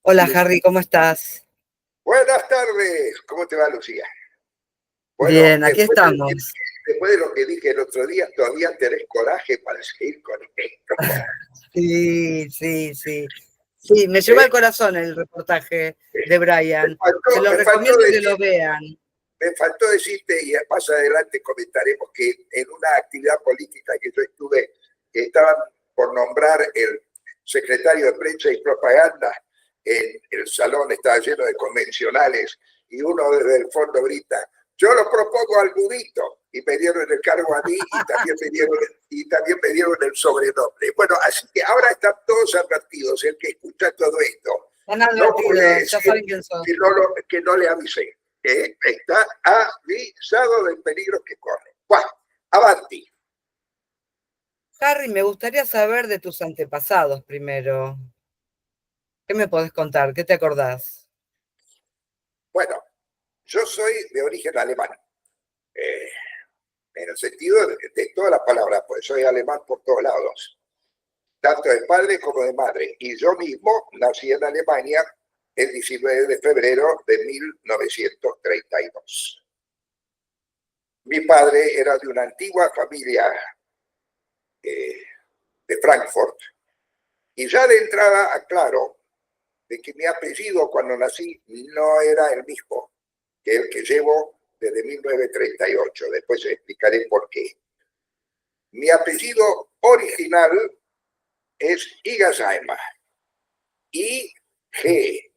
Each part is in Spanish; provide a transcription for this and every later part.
Hola Harry, ¿cómo estás? Buenas tardes, ¿cómo te va, Lucía? Bueno, Bien, aquí estamos. después de lo que dije el otro día, todavía tenés coraje para seguir con esto. Sí, sí, sí. Sí, me lleva ¿Eh? al corazón el reportaje de Me Brian. Se faltó, lo me faltó recomiendo que decir, lo vean. me faltó decirte, y más adelante comentaremos, que en una actividad política que yo estuve, que estaban por nombrar el secretario de Prensa y Propaganda, en el salón estaba lleno de convencionales, y uno desde el fondo grita: yo lo propongo al Budito, y me dieron el cargo a mí, y también me dieron el sobrenombre. Bueno, así que ahora están todos advertidos. El que escucha todo esto Están no puede advertidos, ya decir saben quién son. que no le avisé. Está avisado del peligro que corre. Bueno, avanti. Harry, me gustaría saber de tus antepasados primero. ¿Qué me podés contar? ¿Qué te acordás? Bueno, yo soy de origen alemán, eh, en el sentido de todas las palabras, pues soy alemán por todos lados, tanto de padre como de madre. Y yo mismo nací en Alemania el 19 de febrero de 1932. Mi padre era de una antigua familia eh, de Frankfurt, y ya de entrada aclaro de que mi apellido cuando nací no era el mismo que el que llevo desde 1938. Después explicaré por qué. Mi apellido original es Igasaimer. Igersheimer.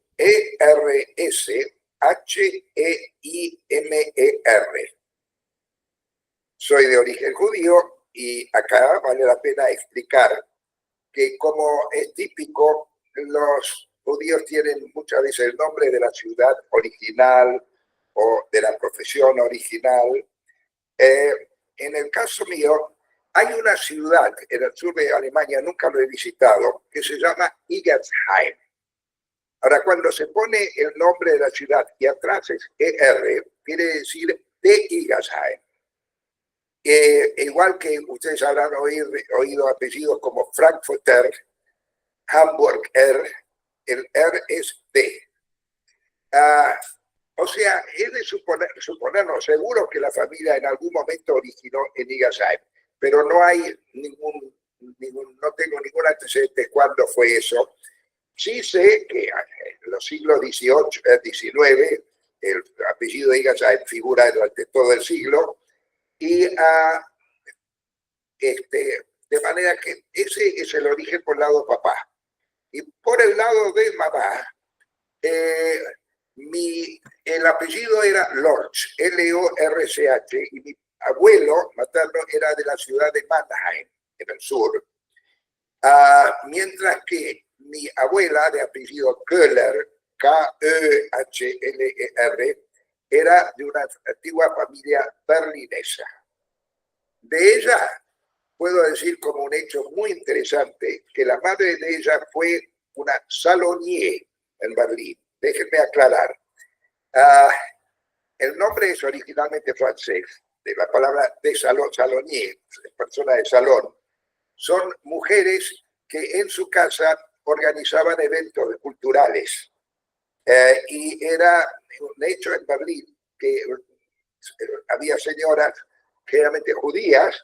Soy de origen judío y acá vale la pena explicar que, como es típico, los judíos tienen muchas veces el nombre de la ciudad original o de la profesión original. Eh, en el caso mío, hay una ciudad en el sur de Alemania, nunca lo he visitado, que se llama Igersheim. Ahora, cuando se pone el nombre de la ciudad y atrás es ER, quiere decir de Igersheim. Igual que ustedes habrán oído apellidos como Frankfurter, Hamburger, el R es D. O sea, es de suponernos seguro que la familia en algún momento originó en Igasheim, pero no hay no tengo ningún antecedente de cuándo fue eso. Sí sé que en los siglos XVIII, XIX, el apellido de Igasheim figura durante todo el siglo, y de manera que ese es el origen por el lado de papá. Y por el lado de mamá, eh, el apellido era Lorch, Lorch, y mi abuelo materno era de la ciudad de Mannheim, en el sur. Mientras que mi abuela, de apellido Köhler, K-E-H-L-E-R, era de una antigua familia berlinesa. De ella puedo decir como un hecho muy interesante que la madre de ella fue una salonier en Berlín. Déjenme aclarar. Uh, el nombre es originalmente francés, de la palabra de salonier, persona de salón. Son mujeres que en su casa organizaban eventos culturales. Y era un hecho en Berlín que había señoras, generalmente judías,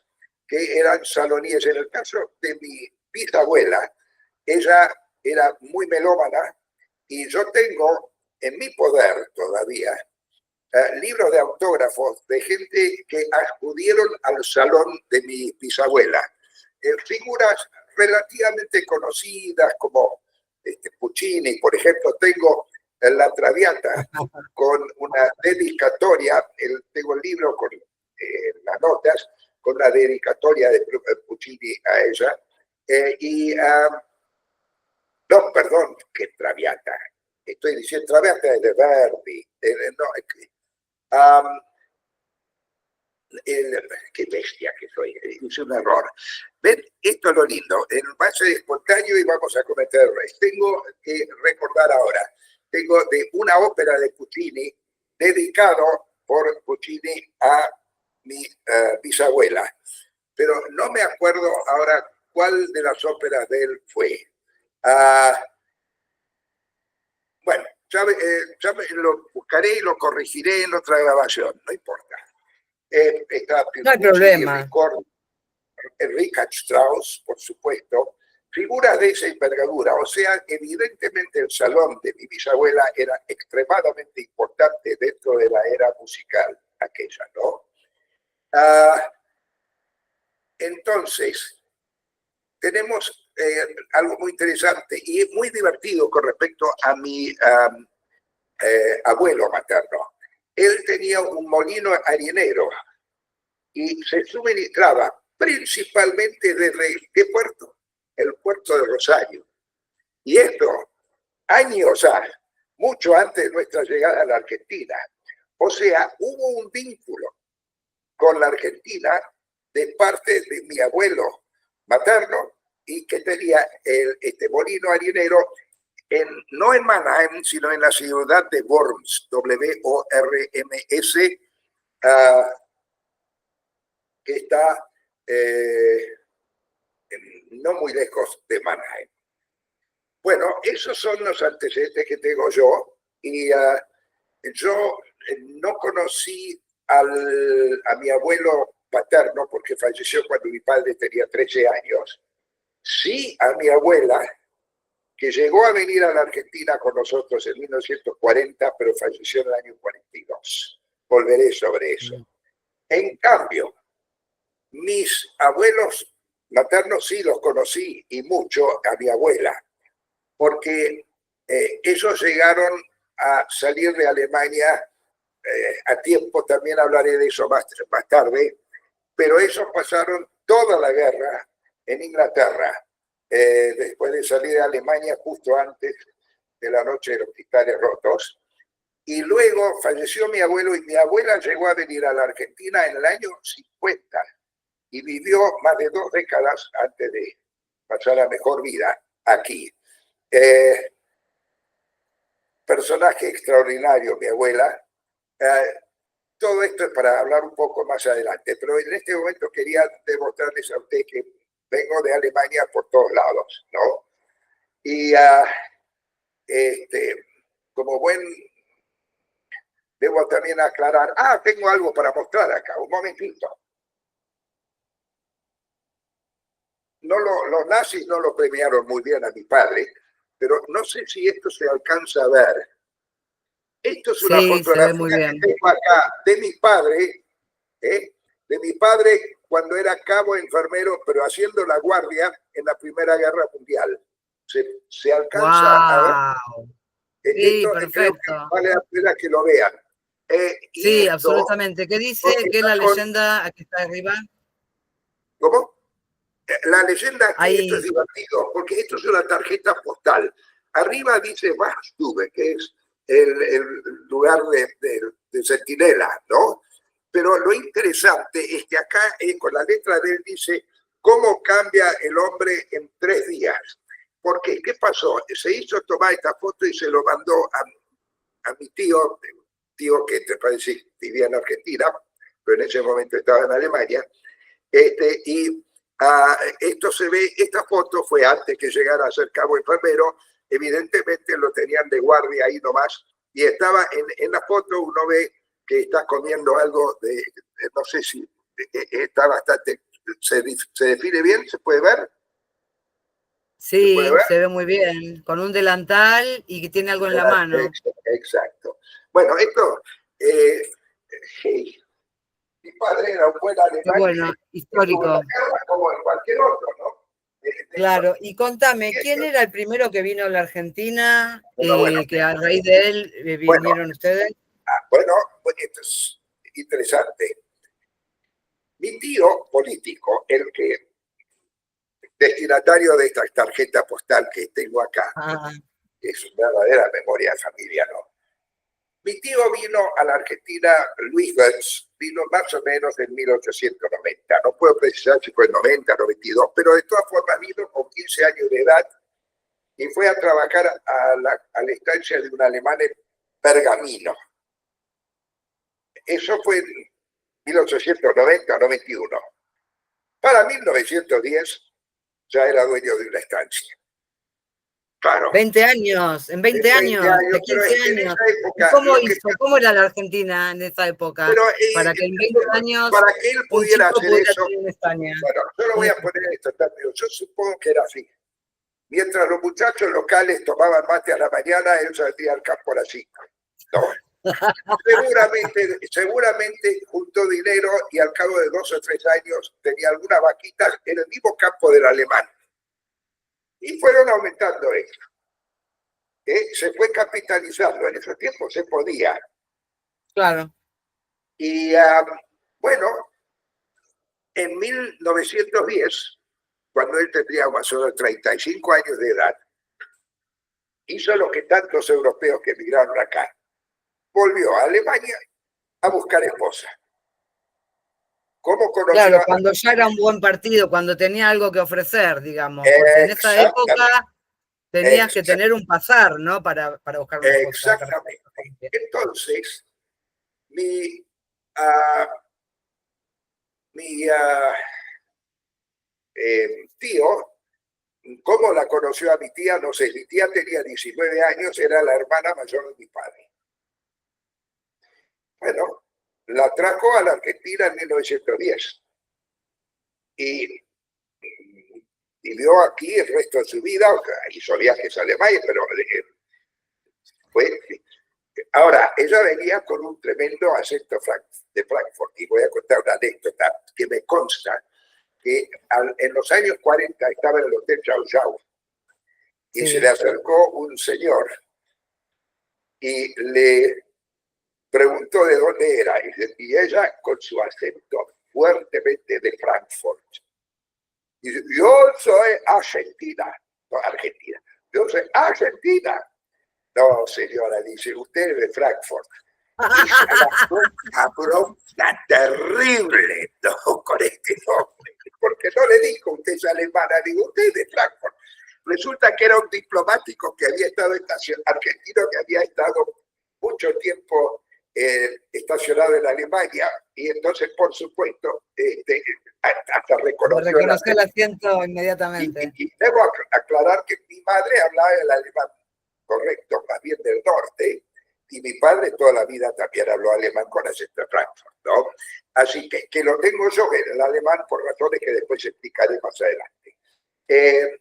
que eran saloníes. En el caso de mi bisabuela, ella era muy melómana, y yo tengo en mi poder todavía libros de autógrafos de gente que acudieron al salón de mi bisabuela. Figuras relativamente conocidas como Puccini, por ejemplo. Tengo La Traviata con una dedicatoria, tengo el libro con las notas, con la dedicatoria de Puccini a ella. No, perdón, que Traviata. Estoy diciendo Traviata es de Verdi. No, um, qué bestia que soy, hice un error. Ven, esto es lo lindo, en base espontáneo, y vamos a cometer errores. Tengo que recordar ahora, tengo de una ópera de Puccini, dedicado por Puccini a mi bisabuela, pero no me acuerdo ahora cuál de las óperas de él fue. lo buscaré y lo corregiré en otra grabación, no importa. Está No hay Pintucci, problema. Richard Strauss, por supuesto, figuras de esa envergadura. O sea, evidentemente el salón de mi bisabuela era extremadamente importante dentro de la era musical aquella, ¿no? Entonces, tenemos algo muy interesante y muy divertido con respecto a mi abuelo materno. Él tenía un molino harinero y se suministraba principalmente desde ¿qué puerto? El puerto de Rosario. Y esto, años mucho antes de nuestra llegada a la Argentina. O sea, hubo un vínculo con la Argentina de parte de mi abuelo materno y que tenía este molino harinero no en Mannheim, sino en la ciudad de Worms, W-O-R-M-S, que está no muy lejos de Mannheim. Bueno, esos son los antecedentes que tengo yo y yo no conocí a mi abuelo paterno porque falleció cuando mi padre tenía 13 años. Sí a mi abuela, que llegó a venir a la Argentina con nosotros en 1940, pero falleció en el año 42. Volveré sobre eso. En cambio, mis abuelos maternos sí los conocí y mucho a mi abuela, porque ellos llegaron a salir de Alemania a tiempo, también hablaré de eso más tarde, pero ellos pasaron toda la guerra en Inglaterra, después de salir de Alemania justo antes de la noche de los cristales rotos, y luego falleció mi abuelo y mi abuela llegó a venir a la Argentina en el año 50 y vivió más de 2 décadas antes de pasar a mejor vida aquí. Personaje extraordinario, mi abuela. Todo esto es para hablar un poco más adelante, pero en este momento quería demostrarles a usted que vengo de Alemania por todos lados, ¿no? Y como buen... Debo también aclarar, tengo algo para mostrar acá, un momentito. Los nazis no lo premiaron muy bien a mi padre, pero no sé si esto se alcanza a ver. Esto es una Sí, se ve muy fotografía que bien. tengo acá de mi padre cuando era cabo enfermero, pero haciendo la guardia en la Primera Guerra Mundial. Se alcanza a ver. ¡Wow! Sí, Esto creo que perfecto. vale la pena que lo vean. Y Sí, esto, absolutamente. ¿Qué dice? ¿Qué es está la con, leyenda aquí está arriba? ¿cómo? La leyenda aquí, esto es Ahí, divertido, porque esto es una tarjeta postal. Arriba dice Bastube, que es el lugar de centinela, ¿no? Pero lo interesante es que acá, con la letra de él, dice cómo cambia el hombre en 3 días. ¿Por qué? ¿Qué pasó? Se hizo tomar esta foto y se lo mandó a mi tío que te parece vivía en Argentina, pero en ese momento estaba en Alemania, y esto se ve, esta foto fue antes que llegara a ser cabo enfermero, evidentemente lo tenían de guardia ahí nomás, y estaba en la foto, uno ve que está comiendo algo no sé si está bastante, se define bien, ¿se puede ver? ¿Se puede sí, ver? se ve muy bien. Con un delantal y que tiene algo en la mano. Exacto. Bueno, esto, hey, mi padre era un buen Qué alemán bueno, que estuvo en la histórico. guerra como en cualquier otro, ¿no? Claro, y contame, ¿quién Ellos, era el primero que vino a la Argentina, bueno, que a raíz de él bueno, vinieron ustedes? bueno, esto es interesante. Mi tío político, el que destinatario de esta tarjeta postal que tengo acá, Ah, que es una verdadera memoria familiar, ¿no? Mi tío vino a la Argentina, Luis Goetz, vino más o menos en 1890. No puedo precisar si fue en 90, 92, pero de todas formas vino con 15 años de edad y fue a trabajar a la estancia de un alemán en Pergamino. Eso fue en 1890 o 91. Para 1910 ya era dueño de una estancia. Claro. 20 años, en 20 En 20 años, de años, pero 15 en años. esa ¿Y época, cómo lo que, hizo? ¿Cómo era la Argentina en esa época? pero Para que en 20 años para que él un pudiera chico hacer pudiera eso, estar en España. bueno, yo lo voy a poner esto también. Yo supongo que era así. Mientras los muchachos locales tomaban mate a la mañana, él salía al campo a las 5. No. Seguramente juntó dinero y al cabo de 2 o 3 años tenía alguna vaquita en el mismo campo del alemán. Y fueron aumentando eso. Se fue capitalizando. En ese tiempo se podía. Claro. Y bueno, en 1910, cuando él tendría más o menos 35 años de edad, hizo lo que tantos europeos que emigraron acá. Volvió a Alemania a buscar esposa. ¿Cómo conoció Claro, a... cuando ya era un buen partido, cuando tenía algo que ofrecer, digamos, porque en esa época tenías que tener un pasar, ¿no? Para buscar una esposa. Exactamente. Entonces, uh, mi tío, ¿cómo la conoció a mi tía? No sé, mi tía tenía 19 años, era la hermana mayor de mi padre. Bueno, la trajo a la Argentina en 1910 y vivió aquí el resto de su vida, hizo viajes a Alemania, pero fue... Ahora, ella venía con un tremendo acento de Frankfurt, y voy a contar una anécdota que me consta que en los años 40 estaba en el Hotel Chau Chau y se le acercó un señor y le preguntó de dónde era, y ella con su acento fuertemente de Frankfurt dice: yo soy argentina, no Argentina, yo soy argentina. No, señora, dice, usted es de Frankfurt. Y se agarró una bronca terrible, ¿no? Con este nombre, porque no le dijo usted es alemana, digo usted es de Frankfurt. Resulta que era un diplomático que había estado argentino, que había estado mucho tiempo estacionado en Alemania, y entonces, por supuesto, hasta reconoció el acento inmediatamente. Y debo aclarar que mi madre hablaba el alemán correcto, más bien del norte, y mi padre toda la vida también habló alemán con acento de Frankfurt, ¿no? Así que lo tengo yo en el alemán por razones que después explicaré más adelante.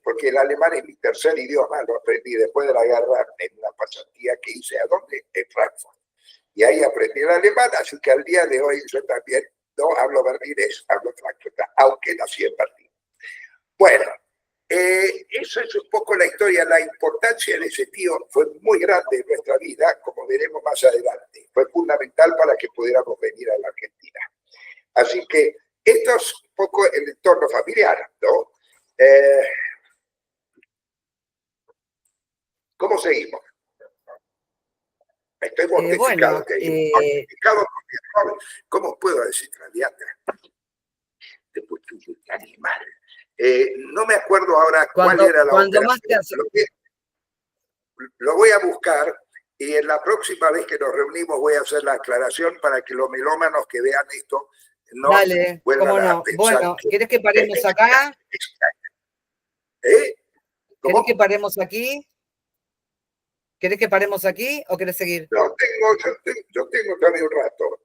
Porque el alemán es mi tercer idioma, lo aprendí después de la guerra en una pasantía que hice, ¿a dónde? En Frankfurt. Y ahí aprendí el alemán, así que al día de hoy yo también no hablo berlinés, hablo Frankfurt, aunque nací en Berlín. Bueno, eso es un poco la historia. La importancia de ese tío fue muy grande en nuestra vida, como veremos más adelante. Fue fundamental para que pudiéramos venir a la Argentina. Así que esto es un poco el entorno familiar, ¿no? ¿Cómo seguimos? Estoy mortificado. Mortificado porque, ¿cómo puedo decir radiata? Después tuyo, qué animal. No me acuerdo ahora cuál era la operación. Lo voy a buscar y en la próxima vez que nos reunimos voy a hacer la aclaración para que los melómanos que vean esto no vuelvan a pensar. Bueno, ¿querés que paremos acá? ¿Querés que paremos aquí? ¿Querés que paremos aquí o querés seguir? No, yo tengo todavía un rato.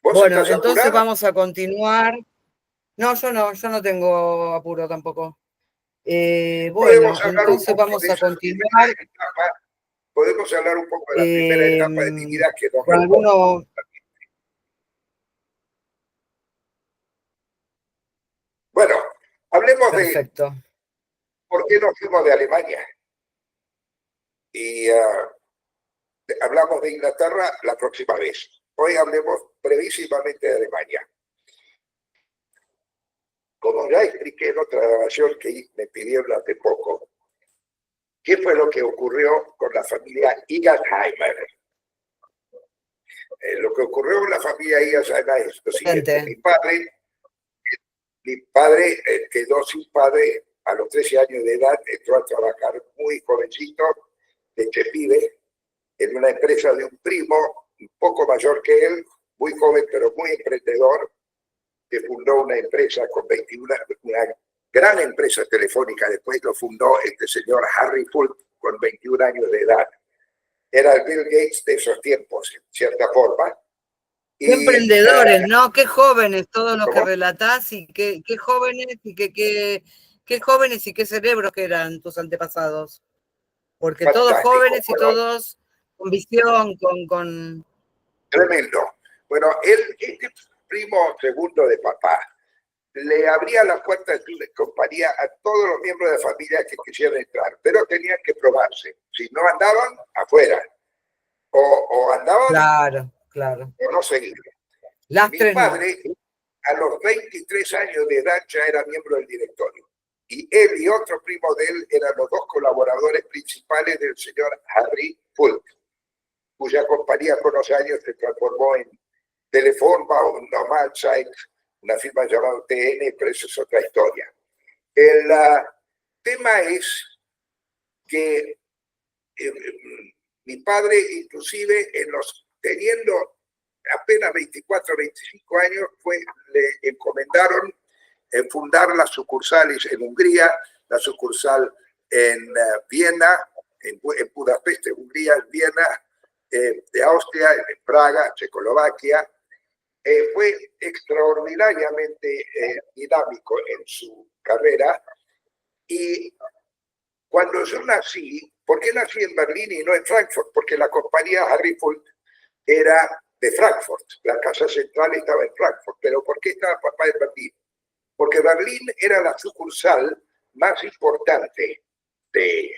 Bueno, entonces vamos a continuar. No, yo no tengo apuro tampoco. Bueno, entonces vamos a continuar. Podemos hablar un poco de la primera etapa de mi vida que no alguno. Bueno, hablemos Perfecto. de por qué nos fuimos de Alemania. Y hablamos de Inglaterra la próxima vez. Hoy hablemos brevísimamente de Alemania. Como ya expliqué en otra grabación que me pidieron hace poco, ¿qué fue lo que ocurrió con la familia Iggelsheimer? Lo que ocurrió con la familia Iggelsheimer es lo siguiente. Mi padre quedó sin padre a los 13 años de edad, entró a trabajar muy jovencito, de pibe, en una empresa de un primo, un poco mayor que él, muy joven pero muy emprendedor, que fundó una empresa con 21, una gran empresa telefónica. Después lo fundó este señor Harry Fult con 21 años de edad. Era el Bill Gates de esos tiempos, en cierta forma. Qué emprendedores, ¿no? Qué jóvenes todos los que ¿cómo? relatás y qué jóvenes y qué jóvenes y qué cerebros que eran tus antepasados. Porque todos Fantástico. jóvenes y Bueno, todos con visión, con... tremendo. Bueno, este primo segundo de papá le abría las puertas de su compañía a todos los miembros de la familia que quisieran entrar, pero tenían que probarse. Si no andaban, afuera. O andaban Claro, claro. o no seguían. Mi Lastres no. padre, a los 23 años de edad, ya era miembro del directorio. Y él y otro primo de él eran los dos colaboradores principales del señor Harry Fult, cuya compañía con los años se transformó en Telefonba o Normal Site, una firma llamada TN, pero eso es otra historia. El tema es que mi padre, inclusive, teniendo apenas 24, 25 años, le encomendaron fundar las sucursales en Hungría, la sucursal en Viena, en Budapest, en Hungría, en Viena, de Austria, en Praga, Checoslovaquia. Fue extraordinariamente dinámico en su carrera. Y cuando yo nací, ¿por qué nací en Berlín y no en Frankfurt? Porque la compañía Harry Fult era de Frankfurt, la casa central estaba en Frankfurt. ¿Pero por qué estaba papá en Berlín? Porque Berlín era la sucursal más importante de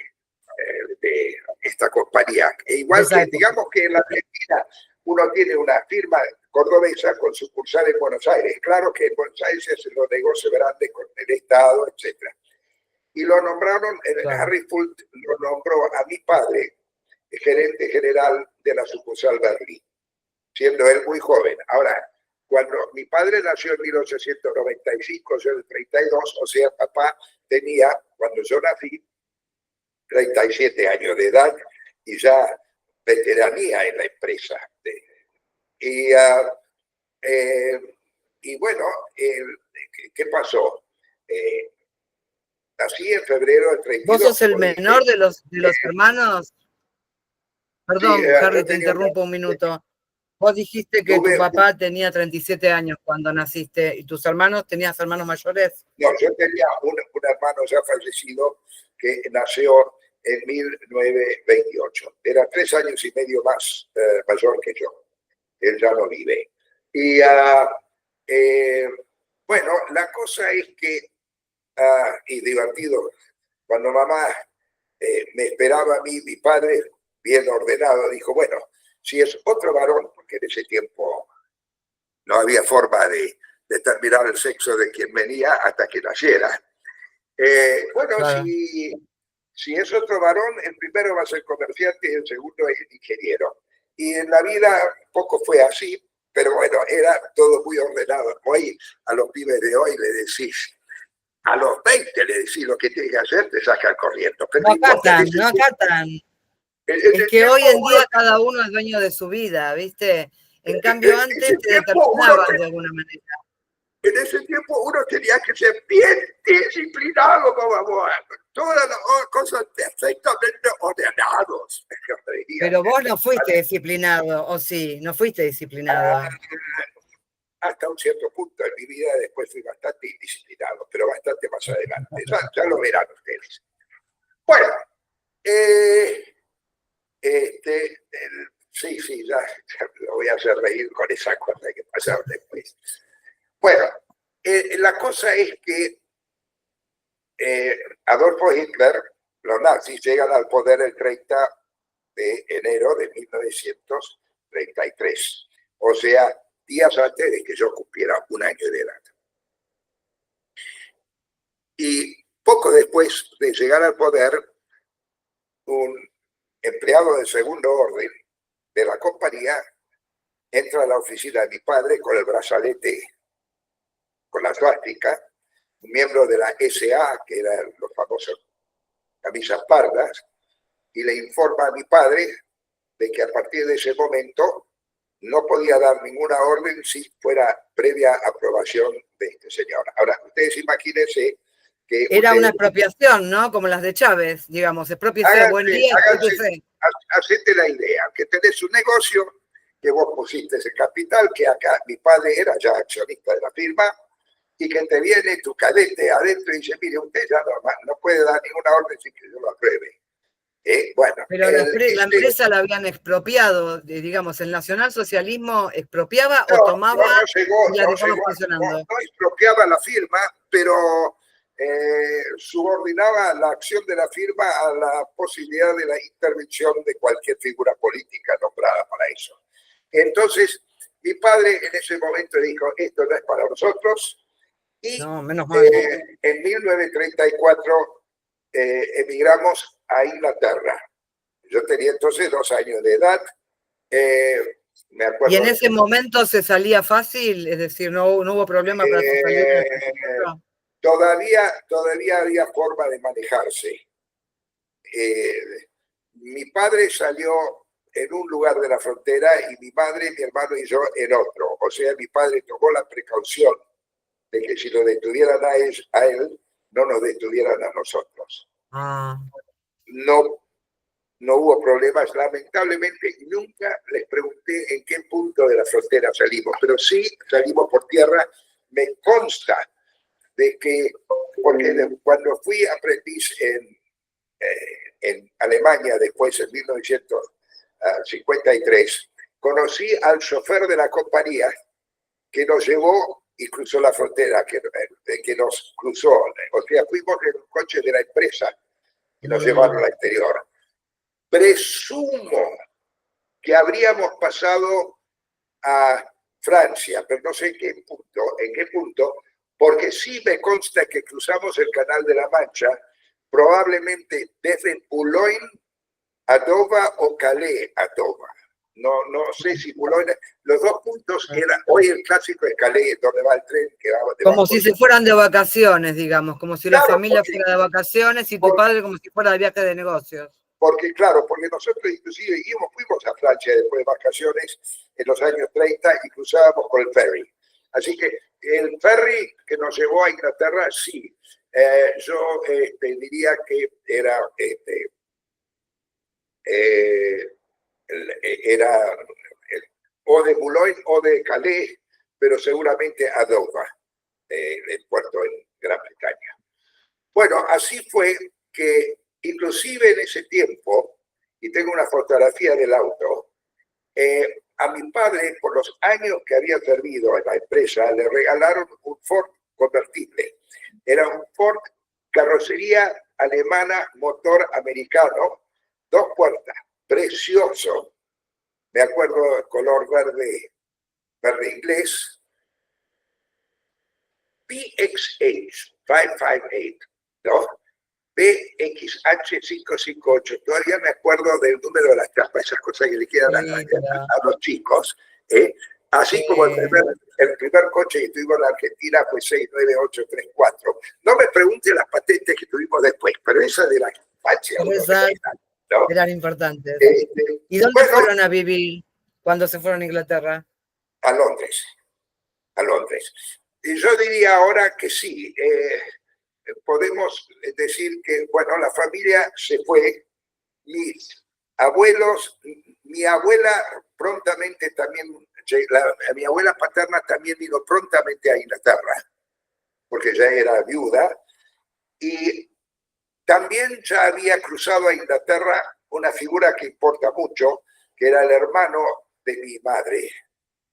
esta compañía. E igual que, digamos que en la Argentina uno tiene una firma cordobesa con sucursal en Buenos Aires. Claro que en Buenos Aires se lo negocio grande con el Estado, etc. Y lo nombraron, claro. Harry Fult lo nombró a mi padre gerente general de la sucursal Berlín, siendo él muy joven. Ahora, cuando mi padre nació en 1895, yo en el 32, o sea, papá tenía, cuando yo nací, 37 años de edad y ya veteranía en la empresa. Y bueno, ¿qué pasó? Nací en febrero del 32. ¿Vos sos el menor de los hermanos? Perdón, sí, Harry, te interrumpo un minuto. Vos dijiste que tu papá tenía 37 años cuando naciste, ¿y tus hermanos, tenías hermanos mayores? No, yo tenía un hermano ya fallecido que nació en 1928. Era 3 años y medio más mayor que yo. Él ya no vive. Y bueno, la cosa es que, y divertido, cuando mamá me esperaba a mí, mi padre, bien ordenado, dijo, bueno, si es otro varón, porque en ese tiempo no había forma de determinar el sexo de quien venía hasta que naciera. Bueno, claro. Si es otro varón, el primero va a ser comerciante y el segundo es ingeniero. Y en la vida poco fue así, pero bueno, era todo muy ordenado. Hoy a los pibes de hoy le decís, a los 20 le decís lo que tiene que hacer, te sacan corriendo. Pero no acatan, no acatan. Es que hoy en día cada uno es dueño de su vida, ¿viste? En cambio antes te determinaban de alguna manera. En ese tiempo uno tenía que ser bien disciplinado, como todas las cosas perfectamente ordenados. Pero vos no fuiste disciplinado, ¿o sí? No fuiste disciplinado. Hasta un cierto punto en mi vida después fui bastante indisciplinado, pero bastante más adelante. Ya lo verán ustedes. Bueno, sí, ya lo voy a hacer reír con esa cosa que pasaron después. Bueno, la cosa es que Adolfo Hitler, los nazis, llegan al poder el 30 de enero de 1933. O sea, días antes de que yo cumpliera 1 año de edad. Y poco después de llegar al poder, un empleado de segundo orden de la compañía entra a la oficina de mi padre con el brazalete, con la suástica, un miembro de la SA, que eran los famosos camisas pardas, y le informa a mi padre de que a partir de ese momento no podía dar ninguna orden si fuera previa aprobación de este señor. Ahora, ustedes imagínense que era una expropiación, ¿no? Como las de Chávez, digamos, expropiese, buen día, expropiese. Hacete la idea, que tenés un negocio, que vos pusiste ese capital, que acá mi padre era ya accionista de la firma, y que te viene tu cadete adentro y dice, mire, usted ya no puede dar ninguna orden sin que yo lo apruebe. Bueno, pero la empresa la habían expropiado, digamos, el nacionalsocialismo expropiaba o tomaba y la dejaba funcionando. No expropiaba la firma, pero subordinaba la acción de la firma a la posibilidad de la intervención de cualquier figura política nombrada para eso. Entonces, mi padre en ese momento dijo, esto no es para nosotros, y no, menos mal. En 1934 emigramos a Inglaterra. Yo tenía entonces 2 años de edad. Me acuerdo. ¿Y en ese momento se salía fácil? Es decir, ¿no hubo problema para salir? Todavía había forma de manejarse. Mi padre salió en un lugar de la frontera y mi madre, mi hermano y yo en otro. O sea, mi padre tomó la precaución de que si lo detuvieran a él, no nos detuvieran a nosotros. No hubo problemas. Lamentablemente, nunca les pregunté en qué punto de la frontera salimos, pero sí salimos por tierra. Me consta de que, porque cuando fui aprendiz en Alemania, después en 1953, conocí al chofer de la compañía que nos llevó y cruzó la frontera, que nos cruzó. O sea, fuimos en un coche de la empresa que nos llevaron al exterior. Presumo que habríamos pasado a Francia, pero no sé en qué punto, porque sí me consta que cruzamos el Canal de la Mancha, probablemente desde Boulogne a Dover o Calais a Dover. No sé si Boulogne, los 2 puntos eran, hoy el clásico de Calais, donde va el tren. Que va como si se fueran de vacaciones, digamos, como si la familia fuera de vacaciones y tu padre como si fuera de viaje de negocios. Porque nosotros inclusive fuimos a Francia después de vacaciones en los años 30 y cruzábamos con el ferry. Así que el ferry que nos llevó a Inglaterra, sí. Yo diría que era o de Boulogne o de Calais, pero seguramente a Dover, el puerto en Gran Bretaña. Bueno, así fue que inclusive en ese tiempo, y tengo una fotografía del auto, a mi padre, por los años que había servido en la empresa, le regalaron un Ford convertible. Era un Ford carrocería alemana, motor americano, 2 puertas, precioso. Me acuerdo del color verde inglés. PXH 558, ¿no? PXH558. Todavía me acuerdo del número de las chapas, esas cosas que le quedan a los chicos. Así como el primer coche que tuvimos en la Argentina fue 69834. No me pregunte las patentes que tuvimos después, pero esa de la Apache. ¿no? Eran importantes. ¿Y dónde fueron a vivir cuando se fueron a Inglaterra? A Londres. Y yo diría ahora que sí. Podemos decir que, bueno, la familia se fue. Mis abuelos, mi abuela prontamente también, mi abuela paterna también vino prontamente a Inglaterra, porque ya era viuda, y también ya había cruzado a Inglaterra una figura que importa mucho, que era el hermano de mi madre,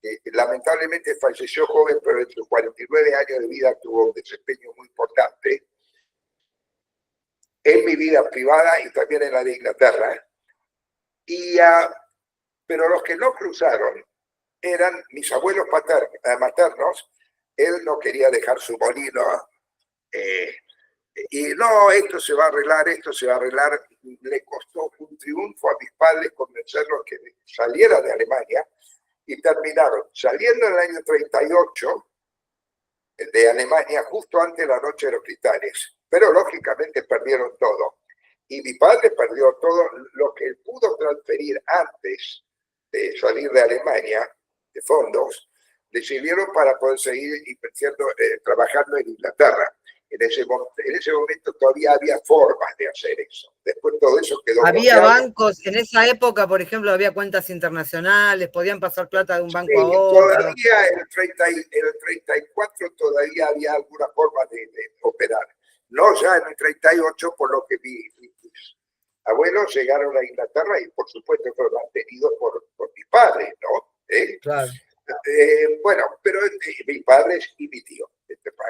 que lamentablemente falleció joven, pero en sus 49 años de vida tuvo un desempeño muy importante en mi vida privada y también en la de Inglaterra. Pero los que no cruzaron eran mis abuelos maternos. Él no quería dejar su molino. Y no, esto se va a arreglar. Le costó un triunfo a mis padres convencerlos que saliera de Alemania y terminaron saliendo en el año 38 de Alemania justo antes de la Noche de los Cristales. Pero lógicamente perdieron todo. Y mi padre perdió todo lo que él pudo transferir antes de salir de Alemania, de fondos, le sirvieron para poder seguir trabajando en Inglaterra. En ese momento todavía había formas de hacer eso. Después todo eso quedó Había bloqueado. bancos, en esa época, por ejemplo, había cuentas internacionales, podían pasar plata de un banco Sí, a otro. todavía en el 34 todavía había alguna forma de operar. No ya en el 38, por lo que mis abuelos llegaron a Inglaterra y por supuesto fueron mantenidos por mis padres, ¿no? Claro. Bueno, pero mis padres y mi tío,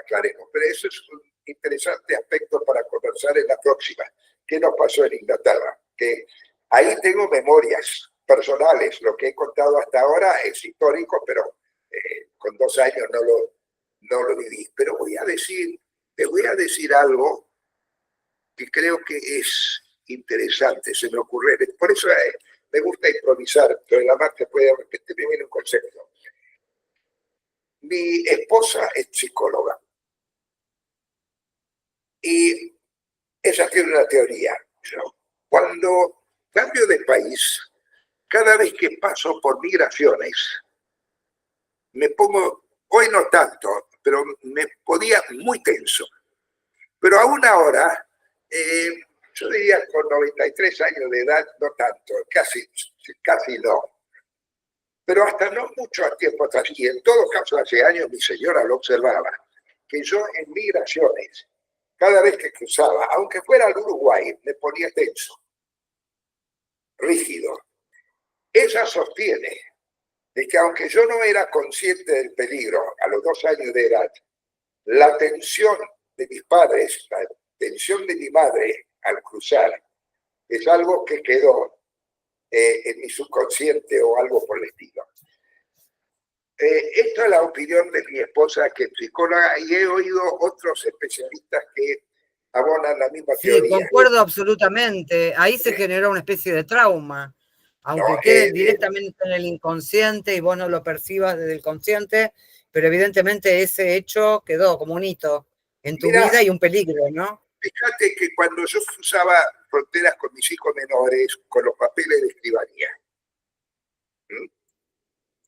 aclaremos. Pero eso es un interesante aspecto para conversar en la próxima. ¿Qué nos pasó en Inglaterra? Que ahí tengo memorias personales. Lo que he contado hasta ahora es histórico, pero con 2 años no lo viví. Pero te voy a decir algo que creo que es interesante, se me ocurre. Por eso me gusta improvisar, pero la más que puede de repente me viene un concepto. Mi esposa es psicóloga y ella tiene una teoría. Cuando cambio de país, cada vez que paso por migraciones, me pongo, hoy no tanto, pero me ponía muy tenso. Pero aún ahora, yo diría con 93 años de edad, no tanto, casi no. Pero hasta no mucho tiempo atrás, y en todo caso hace años mi señora lo observaba, que yo en migraciones, cada vez que cruzaba, aunque fuera al Uruguay, me ponía tenso, rígido. Ella sostiene de que aunque yo no era consciente del peligro a los 2 años de edad, la tensión de mis padres, la tensión de mi madre al cruzar, es algo que quedó en mi subconsciente o algo por el estilo. Esta es la opinión de mi esposa, que es psicóloga, y he oído otros especialistas que abonan la misma teoría. Sí, concuerdo absolutamente. Ahí se generó una especie de trauma, aunque quede directamente en el inconsciente y vos no lo percibas desde el consciente, pero evidentemente ese hecho quedó como un hito en tu vida y un peligro, ¿no? Fíjate que cuando yo cruzaba fronteras con mis hijos menores, con los papeles de escribanía.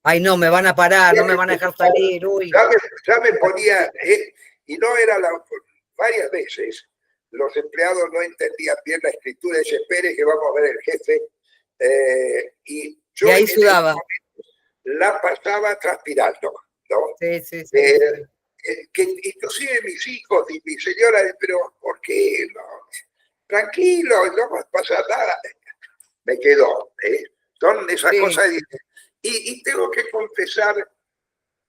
Ay, no, me van a parar, no me van a dejar salir, uy. Ya me ponía, y no era varias veces, los empleados no entendían bien la escritura, y decían, espere que vamos a ver el jefe, y yo y ahí sudaba. La pasaba transpirando, ¿no? Sí. Que inclusive mis hijos y mi señora, pero ¿por qué? No, tranquilo, no va a pasar nada. Me quedó, son esas cosas. Y tengo que confesar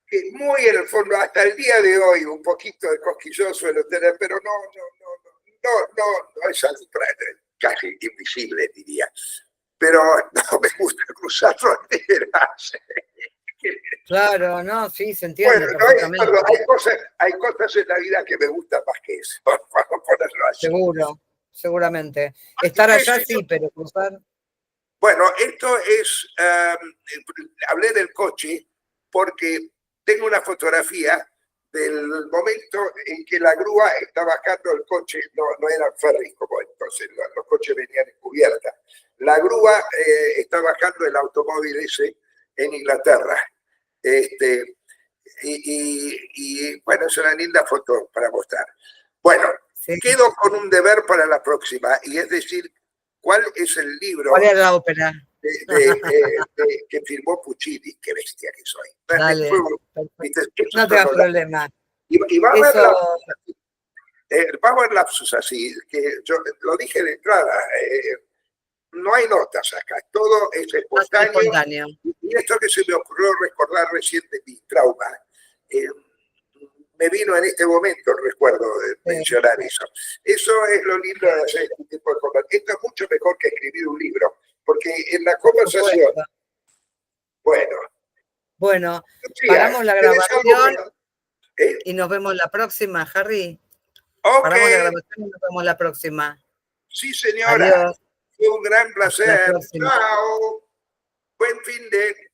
que muy en el fondo, hasta el día de hoy, un poquito de cosquilleo suelo tener, pero no es algo casi invisible, diría. Pero no me gusta cruzar fronteras. Claro, no, sí, se entiende perfectamente. Hay cosas en la vida que me gustan más que eso, para ponerlo así. Seguro, seguramente. Estar allá sí, pero cruzar. Bueno, esto es, hablé del coche porque tengo una fotografía del momento en que la grúa está bajando el coche, no eran ferries como entonces, los coches venían en cubierta. La grúa está bajando el automóvil ese en Inglaterra. Y bueno, es una linda foto para mostrar. Bueno, quedo con un deber para la próxima, y es decir, ¿cuál es el libro? ¿Cuál es la ópera? Que firmó Puccini? Qué bestia que soy. Dale, no te hagas problema. Y va a haber lapsus así, que yo lo dije de entrada, no hay notas acá, todo es espontáneo. Y esto que se me ocurrió recordar recién de mi trauma, me vino en este momento el recuerdo de mencionar eso. Eso es lo lindo de hacer este tipo de cosas. Esto es mucho mejor que escribir un libro, porque en la conversación, bueno, paramos la grabación y nos vemos la próxima, Harry. Paramos la grabación y nos vemos la próxima. Sí, señora. Adiós. Fue un gran placer. Chao. Buen fin de...